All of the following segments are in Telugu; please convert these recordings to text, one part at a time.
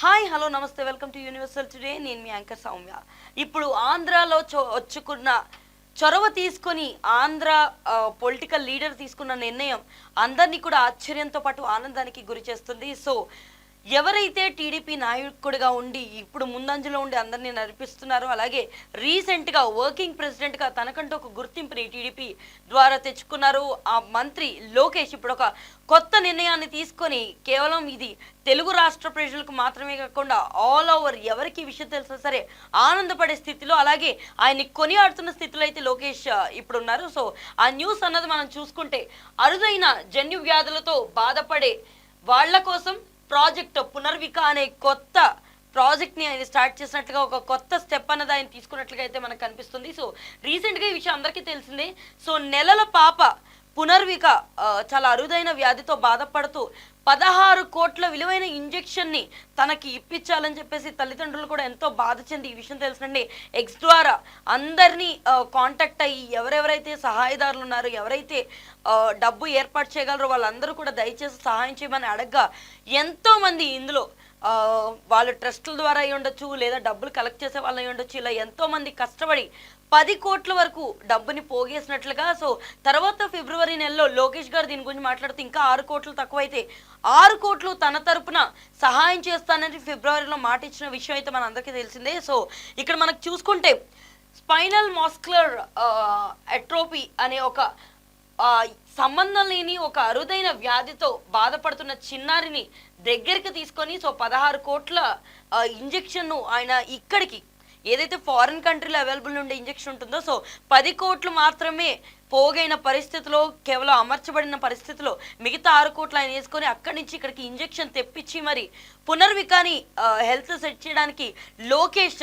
హాయ్ హలో నమస్తే వెల్కమ్ టు యూనివర్సల్ టుడే. నేను మీ యాంకర్ సౌమ్య. ఇప్పుడు ఆంధ్రాలో వచ్చుకున్న చొరవ తీసుకొని ఆంధ్ర పొలిటికల్ లీడర్ తీసుకున్న నిర్ణయం అందరినీ కూడా ఆశ్చర్యంతో పాటు ఆనందానికి గురి చేస్తుంది. సో ఎవరైతే టీడీపీ నాయకుడిగా ఉండి ఇప్పుడు ముందంజలో ఉండి అందరినీ నడిపిస్తున్నారో, అలాగే రీసెంట్గా వర్కింగ్ ప్రెసిడెంట్గా తనకంటూ ఒక గుర్తింపుని టీడీపీ ద్వారా తెచ్చుకున్నారు ఆ మంత్రి లోకేష్. ఇప్పుడు ఒక కొత్త నిర్ణయాన్ని తీసుకొని కేవలం ఇది తెలుగు రాష్ట్ర ప్రజలకు మాత్రమే కాకుండా ఆల్ ఓవర్ ఎవరికి విషయం తెలిసినా సరే ఆనందపడే స్థితిలో, అలాగే ఆయన్ని కొనియాడుతున్న స్థితిలో అయితే లోకేష్ ఇప్పుడు ఉన్నారు. సో ఆ న్యూస్ అన్నది మనం చూసుకుంటే అరుదైన జన్యు వ్యాధులతో బాధపడే వాళ్ళ కోసం ప్రాజెక్ట్ పునర్విక అనే కొత్త ప్రాజెక్ట్ని ఆయన స్టార్ట్ చేసినట్లుగా ఒక కొత్త స్టెప్ అన్నది ఆయన తీసుకున్నట్లుగా అయితే మనకు కనిపిస్తుంది. సో రీసెంట్గా ఈ విషయం అందరికీ తెలిసిందే. సో నెలల పాప పునర్విక చాలా అరుదైన వ్యాధితో బాధపడుతూ 16 కోట్ల విలువైన ఇంజెక్షన్ని తనకి ఇప్పించాలని చెప్పేసి తల్లిదండ్రులు కూడా ఎంతో బాధ చెంది ఈ విషయం తెలుసండి ఎక్స్ ద్వారా అందరినీ కాంటాక్ట్ అయ్యి ఎవరెవరైతే సహాయదారులు ఉన్నారో, ఎవరైతే డబ్బు ఏర్పాటు చేయగలరో వాళ్ళందరూ కూడా దయచేసి సహాయం చేయమని అడగ్గా ఎంతోమంది ఇందులో వాళ్ళ ట్రస్టుల ద్వారా అయి ఉండొచ్చు, లేదా డబ్బులు కలెక్ట్ చేసే వాళ్ళు అయి ఉండొచ్చు, ఇలా ఎంతోమంది కష్టపడి 10 కోట్ల వరకు డబ్బుని పోగేసినట్లుగా. సో తర్వాత ఫిబ్రవరి నెలలో లోకేష్ గారు దీని గురించి మాట్లాడుతూ ఇంకా 6 కోట్లు తక్కువైతే 6 కోట్లు తన తరపున సహాయం చేస్తానని ఫిబ్రవరిలో మాట ఇచ్చిన విషయం అయితే మన అందరికీ తెలిసిందే. సో ఇక్కడ మనకు చూసుకుంటే స్పైనల్ మస్కులర్ అట్రోఫీ అనే ఒక సంబంధం లేని ఒక అరుదైన వ్యాధితో బాధపడుతున్న చిన్నారిని దగ్గరికి తీసుకొని సో 16 కోట్ల ఇంజెక్షన్ను ఆయన ఇక్కడికి ఏదైతే ఫారిన్ కంట్రీలో అవైలబుల్ ఉండే ఇంజెక్షన్ ఉంటుందో సో 10 కోట్లు మాత్రమే పోగైన పరిస్థితిలో, కేవలం అమర్చబడిన పరిస్థితిలో మిగతా 6 కోట్లు ఆయన వేసుకొని అక్కడి నుంచి ఇక్కడికి ఇంజెక్షన్ తెప్పించి మరి పునర్వికాని హెల్త్ సెట్ చేయడానికి లోకేష్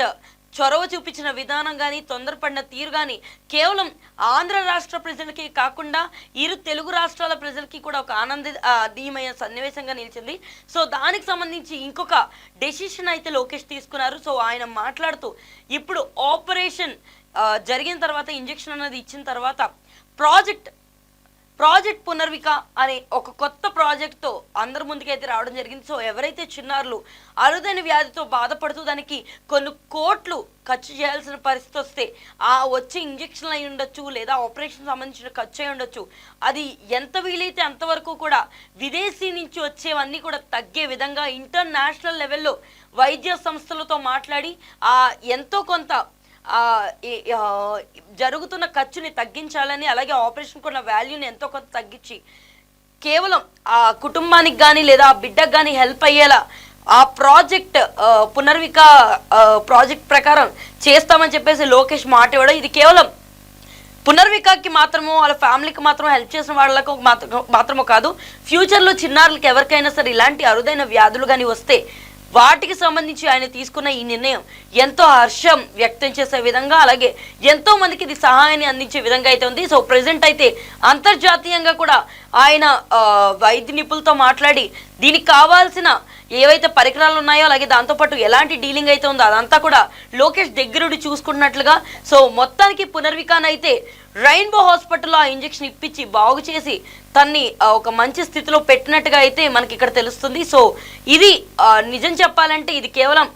చొరవ చూపించిన విధానం కానీ, తొందరపడిన తీరు కానీ కేవలం ఆంధ్ర రాష్ట్ర ప్రజలకి కాకుండా ఇరు తెలుగు రాష్ట్రాల ప్రజలకి కూడా ఒక ఆనందీయమైన సన్నివేశంగా నిలిచింది. సో దానికి సంబంధించి ఇంకొక డెసిషన్ అయితే లోకేష్ తీసుకున్నారు. సో ఆయన మాట్లాడుతూ ఇప్పుడు ఆపరేషన్ జరిగిన తర్వాత, ఇంజెక్షన్ అనేది ఇచ్చిన తర్వాత ప్రాజెక్ట్ పునర్విక అనే ఒక కొత్త ప్రాజెక్ట్తో అందరి ముందుకైతే రావడం జరిగింది. సో ఎవరైతే చిన్నారులు అరుదైన వ్యాధితో బాధపడుతూ దానికి కొన్ని కోట్లు ఖర్చు చేయాల్సిన పరిస్థితి వస్తే ఆ వచ్చే ఇంజెక్షన్లు అయి ఉండొచ్చు, లేదా ఆపరేషన్ సంబంధించిన ఖర్చు అయి ఉండొచ్చు, అది ఎంత వీలైతే అంతవరకు కూడా విదేశీ నుంచి వచ్చేవన్నీ కూడా తగ్గే విధంగా ఇంటర్నేషనల్ లెవెల్లో వైద్య సంస్థలతో మాట్లాడి ఎంతో కొంత జరుగుతున్న ఖర్చుని తగ్గించాలని, అలాగే ఆపరేషన్ కొన్న వాల్యూని ఎంతో కొంత తగ్గించి కేవలం ఆ కుటుంబానికి కానీ లేదా ఆ బిడ్డకు కానీ హెల్ప్ అయ్యేలా ఆ ప్రాజెక్ట్ పునర్విక ప్రాజెక్ట్ ప్రకారం చేస్తామని చెప్పేసి లోకేష్ మాట ఇవ్వడం, ఇది కేవలం పునర్వికాకి మాత్రమో వాళ్ళ ఫ్యామిలీకి మాత్రమో హెల్ప్ చేసిన వాళ్ళకు మాత్రమో కాదు, ఫ్యూచర్లో చిన్నారులకు ఎవరికైనా సరే ఇలాంటి అరుదైన వ్యాధులు కానీ వస్తే వాటికి సంబంధించి ఆయన తీసుకున్న ఈ నిర్ణయం ఎంతో హర్షం వ్యక్తం చేసే విధంగా, అలాగే ఎంతో మందికి ఇది సహాయాన్ని అందించే విధంగా అయితే ఉంది. సో ప్రెసెంట్ అయితే అంతర్జాతీయంగా కూడా ఆయన వైద్య నిపుణులతో మాట్లాడి దీనికి కావాల్సిన ఏవైతే పరికరాలు ఉన్నాయో, అలాగే దాంతోపాటు ఎలాంటి డీలింగ్ అయితే ఉందో అదంతా కూడా లోకేష్ దగ్గరుండి చూసుకుంటున్నట్లుగా. సో మొత్తానికి పునర్వికానైతే రెయిన్బో హాస్పిటల్లో ఆ ఇంజెక్షన్ ఇప్పించి బాగు చేసి తన్ని ఒక మంచి స్థితిలో పెట్టినట్టుగా అయితే మనకి ఇక్కడ తెలుస్తుంది. సో ఇది నిజం చెప్పాలంటే ఇది కేవలం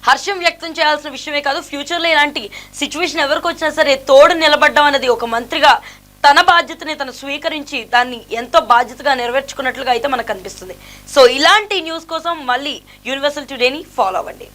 హర్షం వ్యక్తం చేయాల్సిన విషయమే కాదు, ఫ్యూచర్లో ఇలాంటి సిచ్యువేషన్ ఎవరికి వచ్చినా సరే తోడు నిలబడ్డం అనేది ఒక మంత్రిగా తన బాధ్యతని తను స్వీకరించి దాన్ని ఎంతో బాధ్యతగా నెరవేర్చుకున్నట్లుగా అయితే మనకు కనిపిస్తుంది. సో ఇలాంటి న్యూస్ కోసం మళ్ళీ యూనివర్సల్ టుడేని ఫాలో అవ్వండి.